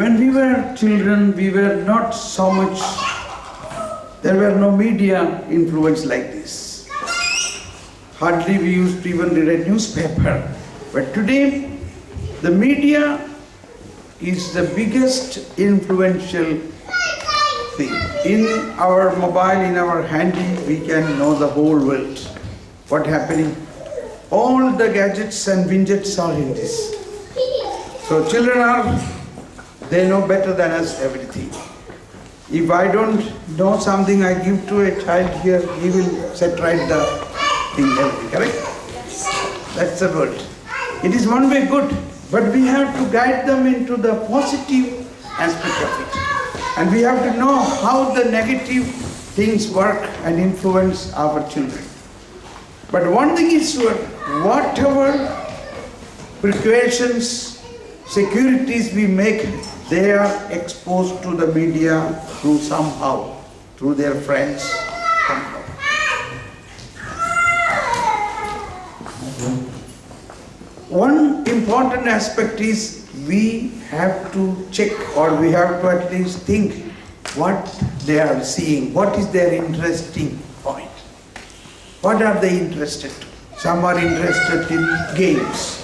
When we were children, we were not so much, there were no media influence like this. Hardly we used to even read a newspaper. But today, the media is the biggest influential thing. In our mobile, in our handy, we can know the whole world. What happening? All the gadgets and widgets are in this. So children are, they know better than us everything. If I don't know something, I give to a child here, he will set right the thing, everything, correct? That's the world. It is one way good, but we have to guide them into the positive aspect of it. And we have to know how the negative things work and influence our children. But one thing is sure, whatever precautions, securities we make, they are exposed to the media through somehow, through their friends, somehow. One important aspect is we have to check, or we have to at least think what they are seeing, what is their interesting point. What are they interested in? Some are interested in games,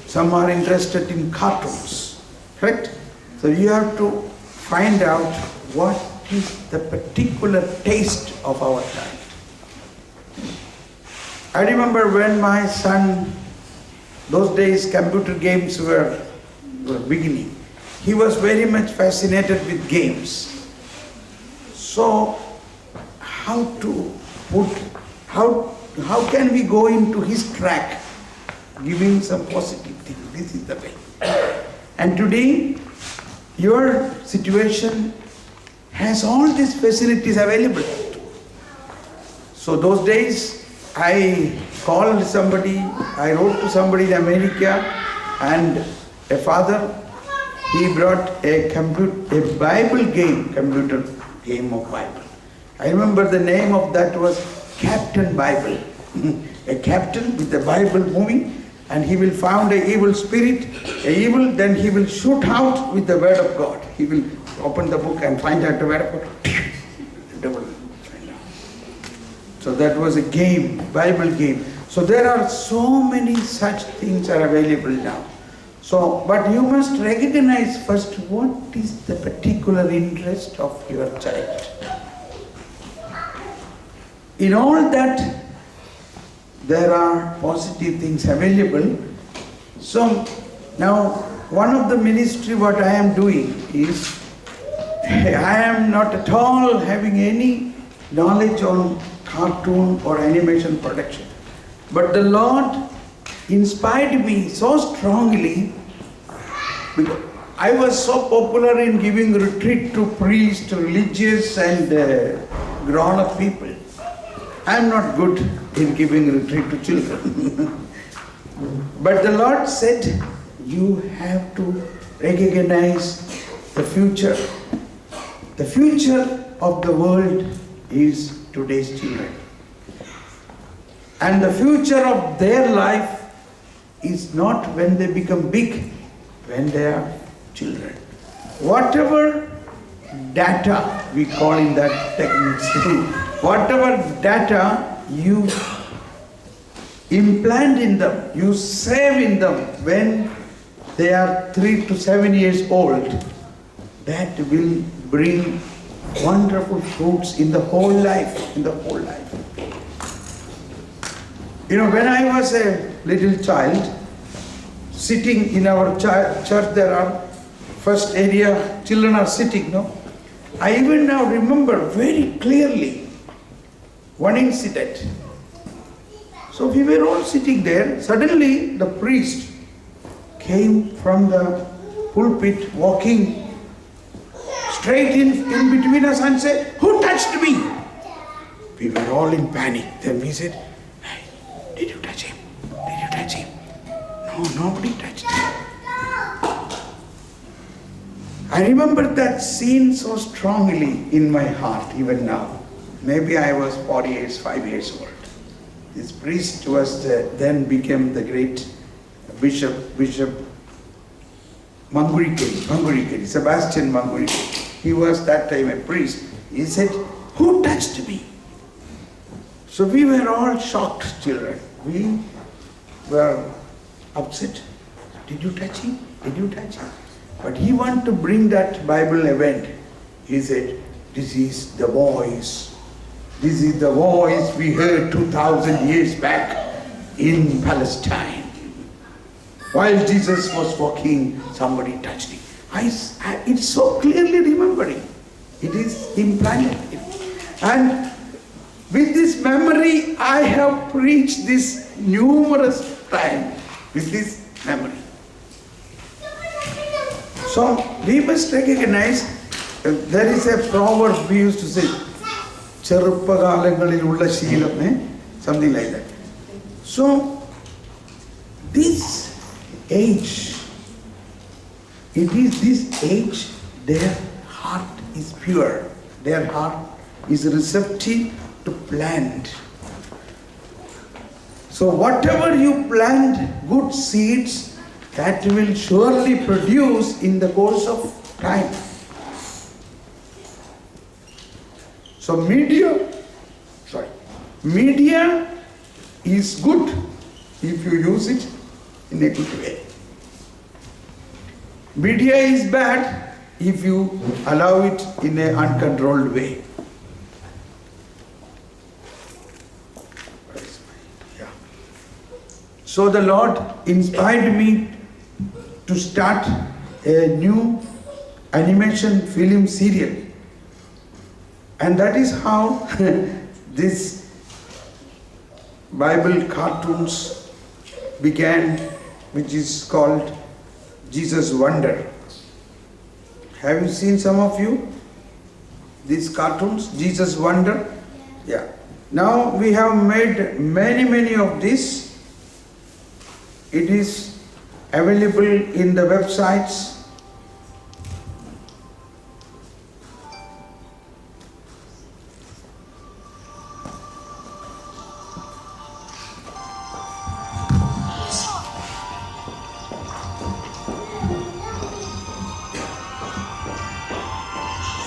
some are interested in cartoons, correct? So you have to find out what is the particular taste of our child. I remember when my son, those days computer games were beginning, he was very much fascinated with games. So how can we go into his track, giving some positive thing? This is the way. And today, your situation has all these facilities available. So those days, I called somebody, I wrote to somebody in America, and a father, he brought a Bible game, computer game of Bible. I remember the name of that was Captain Bible. A captain with the Bible moving, and he will find an evil spirit, then he will shoot out with the word of God. He will open the book and find out the word of God. The devil will find out. So that was a game, Bible game. So there are so many such things are available now. So, but you must recognize first what is the particular interest of your child. In all that, there are positive things available. So now one of the ministry what I am doing is, I am not at all having any knowledge on cartoon or animation production. But the Lord inspired me so strongly, because I was so popular in giving retreat to priests, religious and grown-up people. I am not good in giving retreat to children. But the Lord said, you have to recognize the future. The future of the world is today's children. And the future of their life is not when they become big, when they are children. Whatever data we call in that technique, whatever data you implant in them, you save in them when they are 3 to 7 years old, that will bring wonderful fruits in the whole life, You know, when I was a little child, sitting in our church, there are first area, children are sitting, no? I even now remember very clearly one incident. So we were all sitting there. Suddenly the priest came from the pulpit, walking straight in between us and said, "Who touched me?" We were all in panic. Then we said, "Hey, did you touch him? Did you touch him?" No, nobody touched him. I remember that scene so strongly in my heart even now. Maybe I was 5 years old. This priest was then became the great bishop Mangurikeri, Sebastian Mangurikeri. He was that time a priest. He said, "Who touched me?" So we were all shocked children. We were upset. Did you touch him? Did you touch him? But he wanted to bring that Bible event. He said, "This is the voice. This is the voice we heard 2000 years back in Palestine. While Jesus was walking, somebody touched him." It's so clearly remembering. It is implanted. And with this memory, I have preached this numerous times with this memory. So we must recognize there is a proverb we used to say, "Cheruppagalangalilulla sheelam," something like that. So this age, it is this age, their heart is pure, their heart is receptive to plant. So whatever you plant, good seeds, that will surely produce in the course of time. So media is good if you use it in a good way. Media is bad if you allow it in an uncontrolled way. Yeah. So the Lord inspired me to start a new animation film serial. And that is how this Bible cartoons began, which is called Jesus Wonder. Have you seen, some of you, these cartoons, Jesus Wonder? Yeah. Now we have made many of these. It is available in the websites.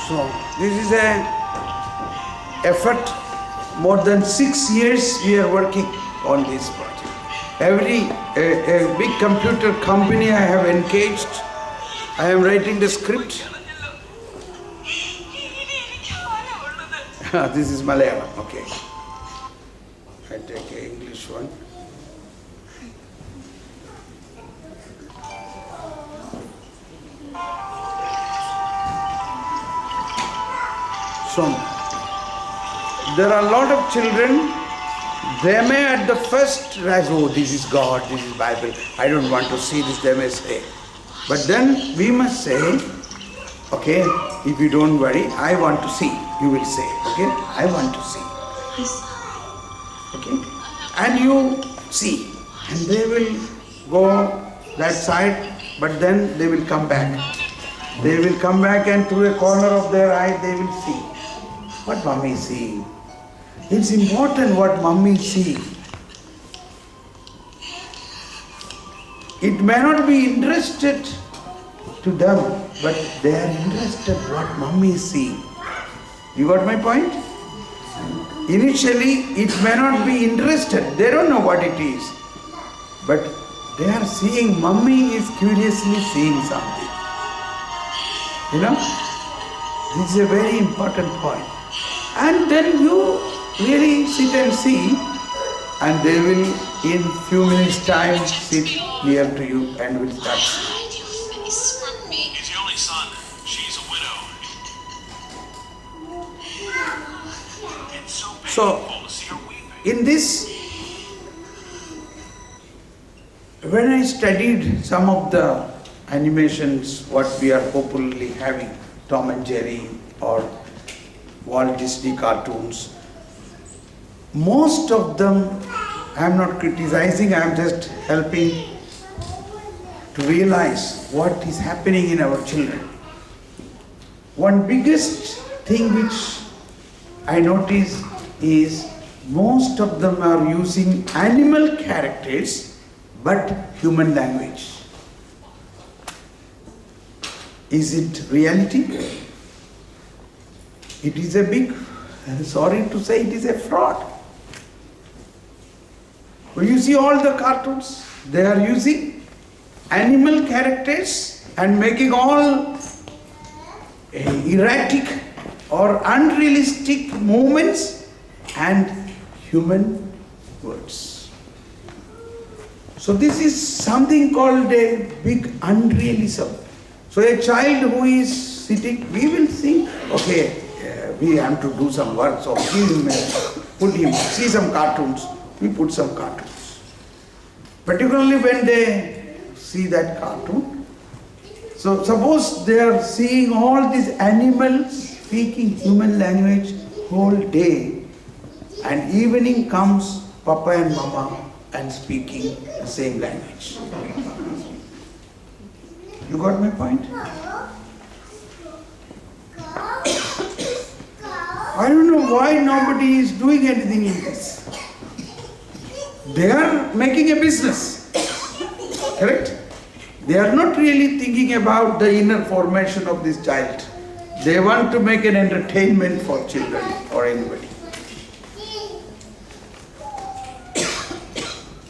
So this is an effort. More than 6 years we are working on this project. A big computer company I have engaged. I am writing the script. This is Malayalam, okay. I take an English one. So, there are a lot of children, they may at the first realize, "Oh, this is God, this is Bible, I don't want to see this," they may say. But then we must say, "Okay, if you don't worry, I want to see," you will say, "Okay, I want to see." Okay? And you see, and they will go that side, but then they will come back. They will come back and through a corner of their eye they will see what mommy is seeing. It's important what mommy is seeing. It may not be interested to them, but they are interested what mommy is seeing. You got my point? Initially, it may not be interested. They don't know what it is. But they are seeing, mommy is curiously seeing something. You know? This is a very important point. And then you really sit and see, and they will in few minutes time sit near to you and will start. He's the only son. She's a widow. It's so painful to see her weeping. In this, when I studied some of the animations, what we are popularly having, Tom and Jerry or Walt Disney cartoons, most of them, I am not criticizing, I am just helping to realize what is happening in our children. One biggest thing which I notice is most of them are using animal characters but human language. Is it reality? It is a big, sorry to say, it is a fraud. When you see all the cartoons, they are using animal characters and making all erratic or unrealistic movements and human words. So this is something called a big unrealism. So a child who is sitting, we will think, okay, we have to do some work, so give him, put him, see some cartoons, we put some cartoons. Particularly when they see that cartoon. So suppose they are seeing all these animals speaking human language whole day, and evening comes Papa and Mama and speaking the same language. You got my point? I don't know why nobody is doing anything in this. They are making a business, correct? They are not really thinking about the inner formation of this child. They want to make an entertainment for children or anybody.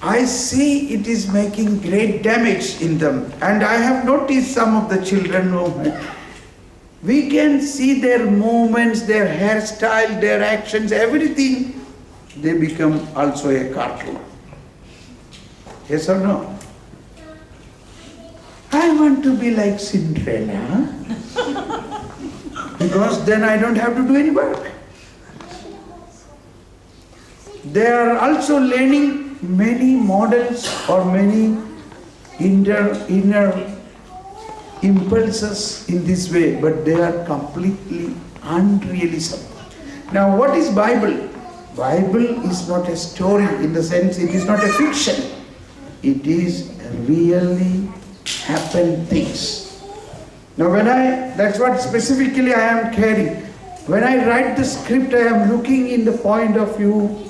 I see it is making great damage in them. And I have noticed some of the children who, we can see their movements, their hairstyle, their actions, everything. They become also a cartoon. Yes or no? I want to be like Cinderella because then I don't have to do any work. They are also learning many models or many inner impulses in this way, but they are completely unrealism. Now what is Bible? Bible is not a story in the sense it is not a fiction. It is really happened things. Now that's what specifically I am carrying. When I write the script, I am looking in the point of view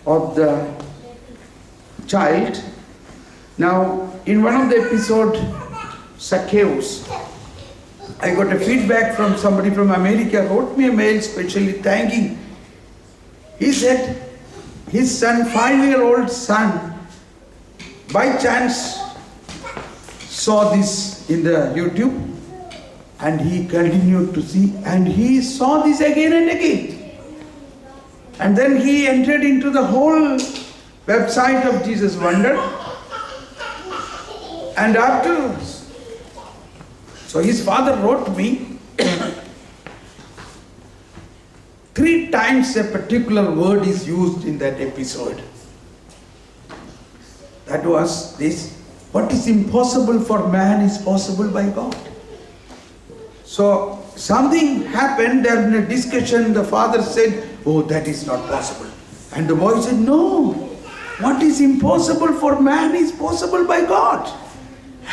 of the child. Now, in one of the episodes, Zacchaeus, I got a feedback from somebody from America, wrote me a mail specially thanking. He said his son, 5-year-old son, by chance saw this in the YouTube and he continued to see and he saw this again and again. And then he entered into the whole website of Jesus Wonder. And afterwards, so his father wrote me 3 times a particular word is used in that episode. That was this: what is impossible for man is possible by God. So something happened, there in a discussion, the father said, oh, that is not possible. And the boy said, no, what is impossible for man is possible by God.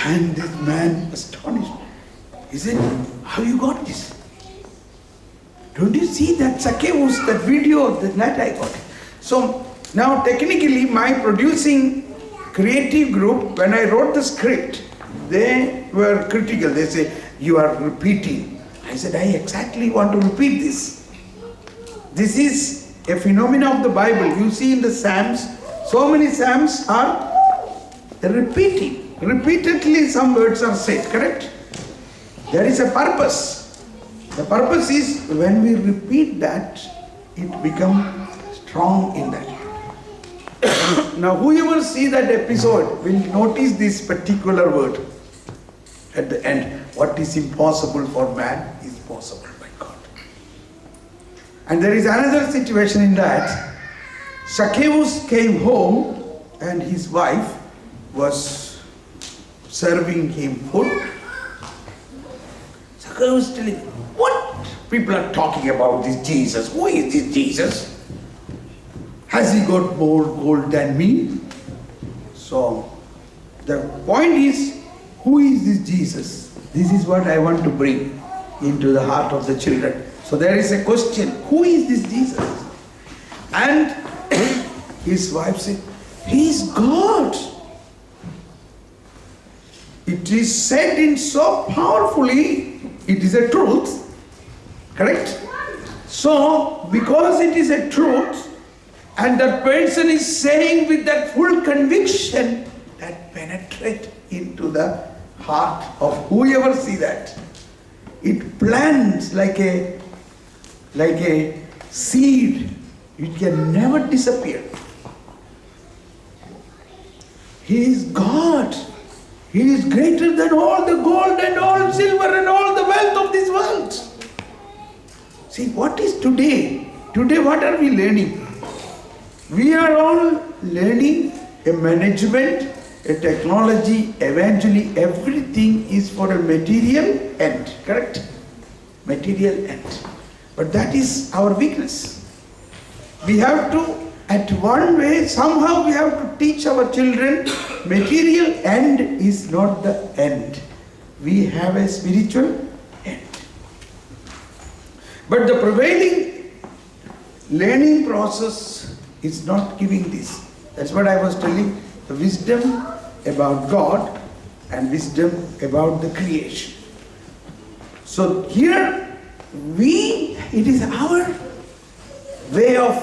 And this man astonished. He said, how you got this? Don't you see that Zacchaeus, that video, that I got? So now technically my producing creative group, when I wrote the script, they were critical. They say, you are repeating. I said, I exactly want to repeat this. This is a phenomenon of the Bible. You see in the Psalms, so many Psalms are repeating. Repeatedly some words are said, correct? There is a purpose. The purpose is when we repeat that, it becomes strong in that. Now whoever see that episode will notice this particular word at the end. What is impossible for man is possible by God. And there is another situation in that. Zacchaeus came home and his wife was serving him food. Zacchaeus was telling, what people are talking about this Jesus? Who is this Jesus? Has he got more gold than me? So the point is, who is this Jesus? This is what I want to bring into the heart of the children. So there is a question, who is this Jesus? And his wife said, he is God. It is said in so powerfully, it is a truth, correct? So, because it is a truth, and that person is saying with that full conviction, that penetrate into the heart of whoever see that. It plants like a seed. It can never disappear. He is God. He is greater than all the gold and all silver and all the wealth of this world. See, what is today? Today, what are we learning? We are all learning a management, a technology, eventually everything is for a material end, correct? Material end. But that is our weakness. We have to, at one way, somehow we have to teach our children, material end is not the end. We have a spiritual end. But the prevailing learning process is not giving this. That's what I was telling, the wisdom about God and wisdom about the creation. So here it is our way of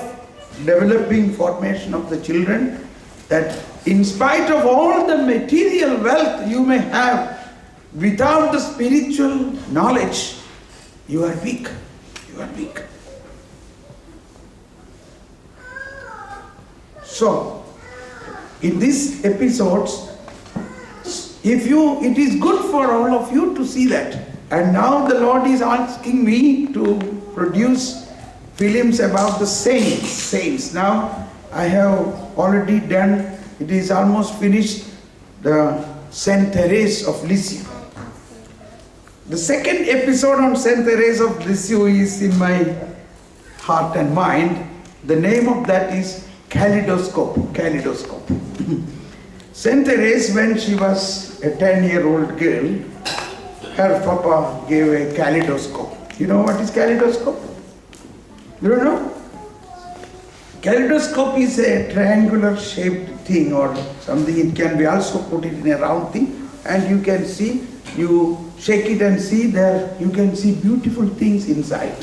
developing formation of the children, that in spite of all the material wealth you may have, without the spiritual knowledge, you are weak. You are weak. So, in these episodes, it is good for all of you to see that. And now the Lord is asking me to produce films about the saints. Now I have already done, it is almost finished, the Saint Therese of Lisieux. The second episode on Saint Therese of Lisieux is in my heart and mind. The name of that is Kaleidoscope. Saint Therese, when she was a 10-year-old girl, her papa gave a kaleidoscope. You know what is kaleidoscope? You don't know? Kaleidoscope is a triangular shaped thing or something. It can be also put in a round thing, and you can see, you shake it and see there, you can see beautiful things inside.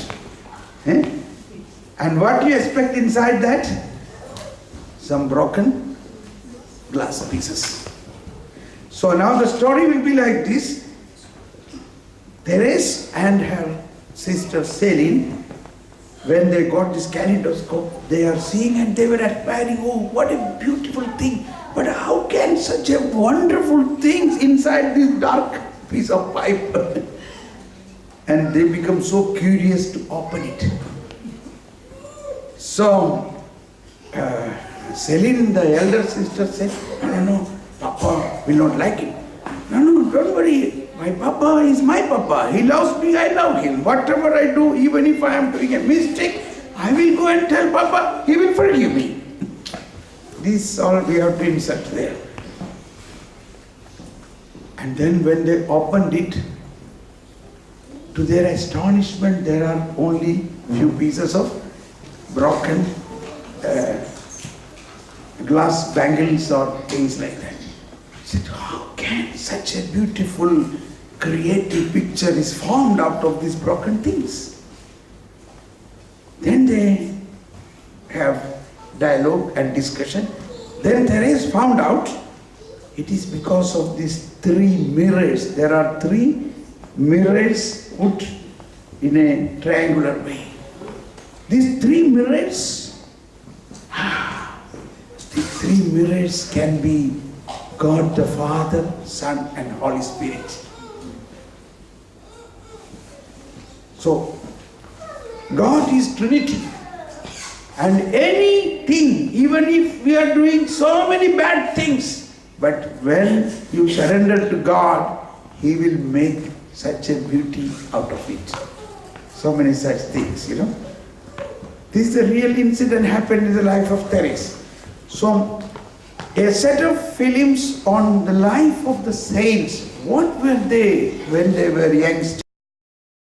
And what do you expect inside that? Some broken glass pieces. So now the story will be like this. Therese and her sister Celine, when they got this kaleidoscope, they are seeing and they were admiring, oh, what a beautiful thing. But how can such a wonderful thing inside this dark piece of pipe? And they become so curious to open it. So, Celine, the elder sister, said, no, Papa will not like it. No, don't worry. My Papa is my Papa. He loves me, I love him. Whatever I do, even if I am doing a mistake, I will go and tell Papa, he will forgive me. This all we have to insert there. And then when they opened it, to their astonishment, there are only few pieces of broken glass bangles or things like that. I said, how can such a beautiful creative picture is formed out of these broken things? Then they have dialogue and discussion. Then Therese found out it is because of these 3 mirrors. There are 3 mirrors put in a triangular way. These 3 mirrors, the 3 mirrors can be God the Father, Son and Holy Spirit. So, God is Trinity. And anything, even if we are doing so many bad things, but when you surrender to God, He will make such a beauty out of it. So many such things, you know. This is a real incident happened in the life of Therese. So, a set of films on the life of the saints. What were they when they were youngsters?